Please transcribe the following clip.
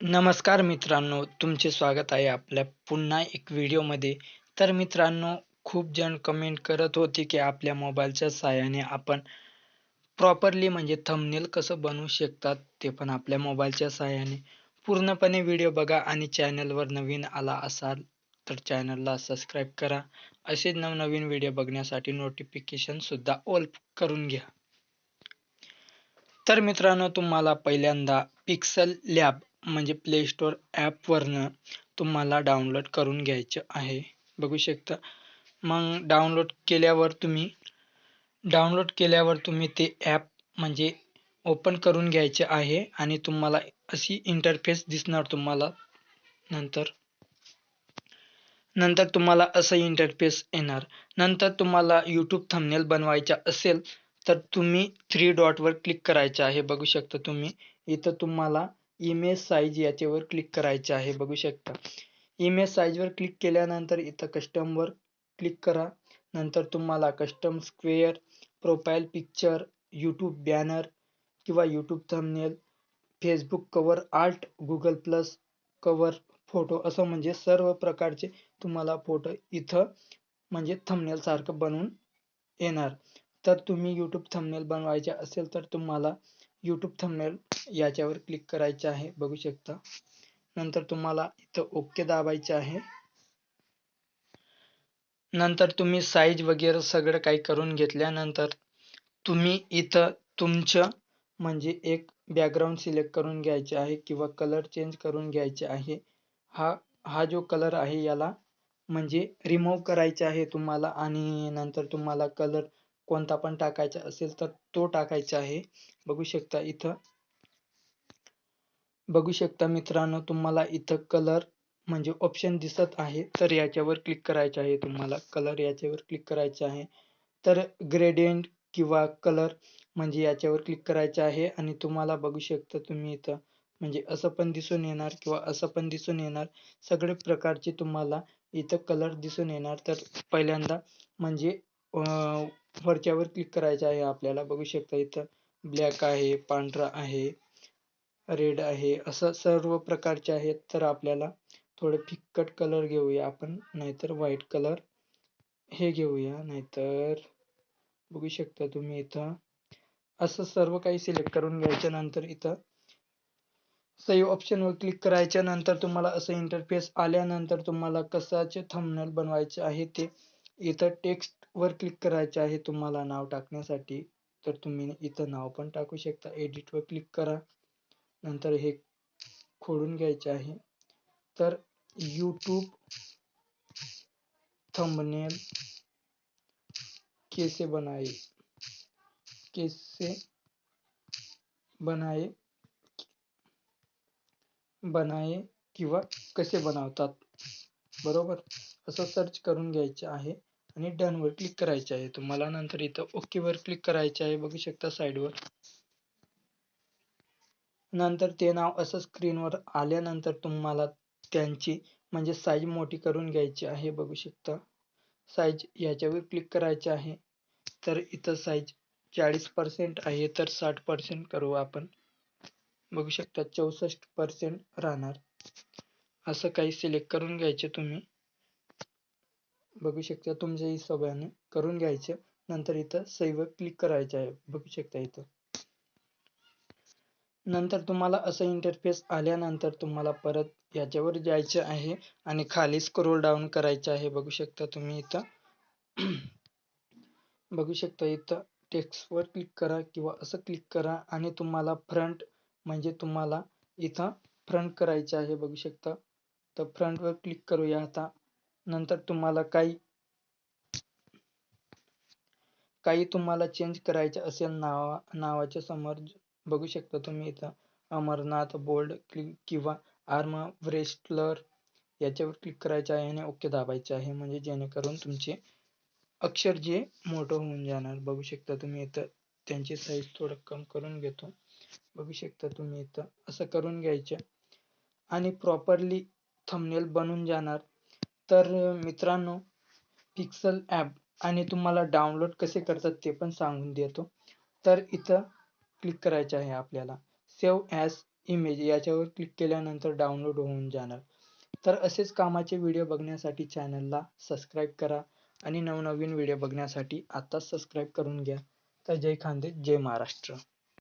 नमस्कार मित्रांनो, तुमचे स्वागत आहे आपल्या पुन्हा एक व्हिडिओमध्ये. तर मित्रांनो, खूप जण कमेंट करत होते, की आपल्या मोबाईलच्या सहाय्याने आपण प्रॉपरली म्हणजे थंबनेल कसं बनवू शकतात, ते पण आपल्या मोबाईलच्या सहाय्याने. पूर्णपणे व्हिडिओ बघा आणि चॅनलवर नवीन आला असाल, तर चॅनलला सबस्क्राईब करा. असेच नवनवीन व्हिडिओ बघण्यासाठी नोटिफिकेशन सुद्धा ऑल करून घ्या. तर मित्रांनो, तुम्हाला पहिल्यांदा पिक्सल लॅब म्हणजे प्ले स्टोअर ॲपवरनं तुम्हाला डाउनलोड करून घ्यायचं आहे. बघू शकता. मग डाउनलोड केल्यावर तुम्ही ते ॲप म्हणजे ओपन करून घ्यायचे आहे आणि तुम्हाला अशी इंटरफेस दिसणार तुम्हाला. नंतर नंतर तुम्हाला असं इंटरफेस येणार. नंतर तुम्हाला YouTube थंबनेल बनवायचा असेल, तर तुम्ही 3 डॉटवर क्लिक करायचं आहे. बघू शकता तुम्ही. इथं तुम्हाला इमेज साइज याच्यावर क्लिक करायचं आहे. बघू शकता. इमेज साइजवर क्लिक केल्यानंतर इथं कस्टमवर क्लिक करा. नंतर तुम्हाला custom square, profile picture, YouTube banner किंवा YouTube thumbnail, Facebook cover art, Google plus cover photo असं म्हणजे सर्व प्रकारचे तुम्हाला फोटो इथं म्हणजे थंबनेल सारखं बनवून येणार. तर तुम्ही YouTube थंबनेल बनवायचे असेल तर तुम्हाला YouTube थंबनेल याच्यावर क्लिक करायचे आहे. बघू शकता. नंतर तुम्हाला इथं ओके दाबायचे आहे. नंतर तुम्ही साईज वगैरे सगळं काही करून घेतल्यानंतर तुम्ही इथं तुमचं म्हणजे एक बॅकग्राऊंड सिलेक्ट करून घ्यायचे आहे किंवा कलर चेंज करून घ्यायचे आहे. हा हा जो कलर आहे याला म्हणजे रिमूव्ह करायचा आहे तुम्हाला आणि नंतर तुम्हाला कलर कोणता पण टाकायचा असेल तर तो टाकायचा आहे. बघू शकता इथं. बघू शकता मित्रांनो, तुम्हाला इथं कलर म्हणजे ऑप्शन दिसत आहे. तर याच्यावर क्लिक करायचं आहे तुम्हाला. कलर याच्यावर क्लिक करायचं आहे. तर ग्रेडियंट किंवा कलर म्हणजे याच्यावर क्लिक करायचं आहे आणि तुम्हाला बघू शकता तुम्ही इथं म्हणजे असं पण दिसून येणार किंवा असं पण दिसून येणार. सगळे प्रकारचे तुम्हाला इथं कलर दिसून येणार. तर पहिल्यांदा म्हणजे वरच्यावर क्लिक करायचं आहे आपल्याला. बघू शकता इथं ब्लॅक आहे, पांढरा आहे, रेड आहे, असं सर्व प्रकारचे आहेत. तर आपल्याला थोडे फिक्कट कलर घेऊया आपण, नाहीतर व्हाईट कलर हे घेऊया. नाहीतर बघू शकता तुम्ही इथं असं सर्व काही सिलेक्ट करून घ्यायच्या नंतर इथं सेव्ह ऑप्शनवर क्लिक करायच्या नंतर तुम्हाला असं इंटरफेस आल्यानंतर तुम्हाला कशाचे थंबनेल बनवायचे आहे ते इथं टेक्स्टवर क्लिक करायचे आहे तुम्हाला नाव टाकण्यासाठी. तर तुम्ही इथं नाव पण टाकू शकता. एडिटवर क्लिक करा. नंतर हे खोडून घ्यायचे आहे. तर YouTube थंबनेल कैसे बनाए कैसे बनाए बनाए किंवा कसे बनवतात, बरोबर असं सर्च करून घ्यायचे आहे आणि डन वर क्लिक करायचे आहे तुम्हाला. नंतर इथं ओके वर क्लिक करायचे आहे. बघू शकता साईडवर. नंतर ते नाव असं स्क्रीनवर आल्यानंतर तुम्हाला त्यांची म्हणजे साईज मोठी करून घ्यायची आहे. बघू शकता. साईज याच्यावर क्लिक करायचे आहे. तर इथं साईज 40% आहे तर 60% करू आपण. बघू शकता 64% राहणार. असं काही सिलेक्ट करून घ्यायचे तुम्ही. बघू शकता तुमच्या हिशोबाने करून घ्यायचे. नंतर इथं सेव्हवर क्लिक करायचं आहे. बघू शकता इथं. नंतर तुम्हाला असं इंटरफेस आल्यानंतर तुम्हाला परत याच्यावर जायचं आहे आणि खाली स्क्रोल डाऊन करायचं आहे. बघू शकता तुम्ही इथं. बघू शकता इथं टेक्स्टवर क्लिक करा किंवा असं क्लिक करा आणि तुम्हाला फ्रंट म्हणजे तुम्हाला इथं फ्रंट करायचं आहे. बघू शकता. तर फ्रंटवर क्लिक करूया आता. नंतर तुम्हाला काही तुम्हाला चेंज करायचे असेल नावाच्या समोर बघू शकता तुम्ही इथं अमरनाथ बोल्ड क्लिक किंवा आर्म व्रेस्टलर याच्यावर क्लिक करायचं आहे आणि ओके दाबायचं आहे म्हणजे जेणेकरून तुमचे अक्षर जे मोठं होऊन जाणार. बघू शकता तुम्ही इथं त्यांची साईज थोडं कम करून घेतो. बघू शकता तुम्ही इथं असं करून घ्यायचं आणि प्रॉपरली थंबनेल बनून जाणार. तर मित्रांनो, पिक्सल ॲप आणि तुम्हाला डाउनलोड कसे करतात ते पण सांगून देतो. तर इथं क्लिक करायचं आहे आपल्याला. सेव्ह ॲज इमेज याच्यावर क्लिक केल्यानंतर डाउनलोड होऊन जाणार. तर असेच कामाचे व्हिडिओ बघण्यासाठी चॅनलला सबस्क्राईब करा आणि नवनवीन व्हिडिओ बघण्यासाठी आत्ताच सबस्क्राईब करून घ्या. तर जय खानदेश, जय महाराष्ट्र.